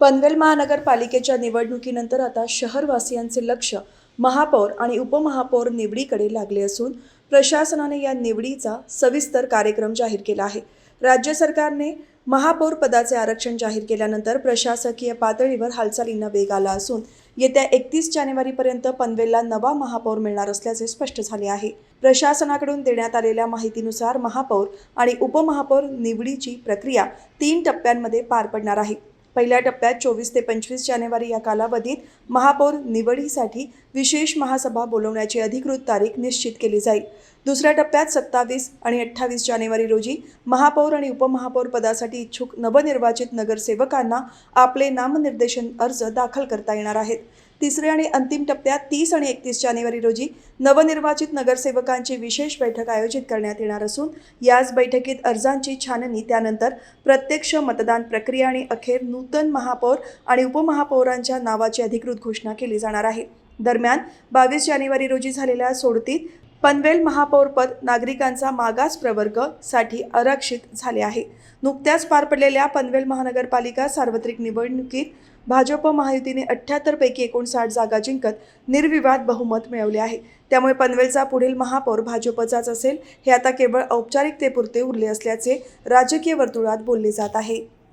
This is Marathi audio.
पनवेल महानगरपालिकेच्या निवडणुकीनंतर आता शहरवासियांचे लक्ष महापौर आणि उपमहापौर निवडीकडे लागले असून प्रशासनाने या निवडीचा सविस्तर कार्यक्रम जाहीर केला आहे। राज्य सरकारने महापौर पदाचे आरक्षण जाहीर केल्यानंतर प्रशासकीय पातळीवर हालचालींना वेग आला असून येत्या 31 जानेवारीपर्यंत पनवेलला नवा महापौर मिळणार असल्याचे स्पष्ट झाले आहे। प्रशासनाकडून देण्यात आलेल्या माहितीनुसार महापौर आणि उपमहापौर निवडीची प्रक्रिया 3 टप्प्यांमध्ये पार पडणार आहे। पहिल्या टप्प्यात 24 ते 25 जानेवारी या कालावधीत महापौर निवडीसाठी विशेष महासभा बोलवण्याची अधिकृत तारीख निश्चित केली जाईल। दुसऱ्या टप्प्यात 27 आणि 28 जानेवारी रोजी महापौर आणि उपमहापौर पदासाठी इच्छुक नवनिर्वाचित नगरसेवकांना आपले नामनिर्देशन अर्ज दाखल करता येणार आहेत। तिसरे आणि अंतिम टप्प्यात 30 आणि 31 जानेवारी रोजी नवनिर्वाचित नगरसेवकांची विशेष बैठक आयोजित करण्यात येणार असून याच बैठकीत अर्जांची छाननी, त्यानंतर प्रत्यक्ष मतदान प्रक्रिया आणि अखेर नूतन महापौर आणि उपमहापौरांच्या नावाची अधिकृत घोषणा केली जाणार आहे। दरम्यान 22 जानेवारी रोजी झालेल्या सोडतीत पनवेल महापौरपद नागरिकांचा मागास प्रवर्ग साठी आरक्षित झाले आहे। नुकत्याच पार पडलेल्या पनवेल महानगरपालिका सार्वत्रिक निवडणुकीत भाजप महायुतीने 78 पैकी 59 जागा जिंकत निर्विवाद बहुमत मिळवले आहे। त्यामुळे पनवेलचा पुढील महापौर भाजपचाच असेल हे आता केवळ औपचारिकतेपुरते उरले असल्याचे राजकीय वर्तुळात बोलले जात आहे।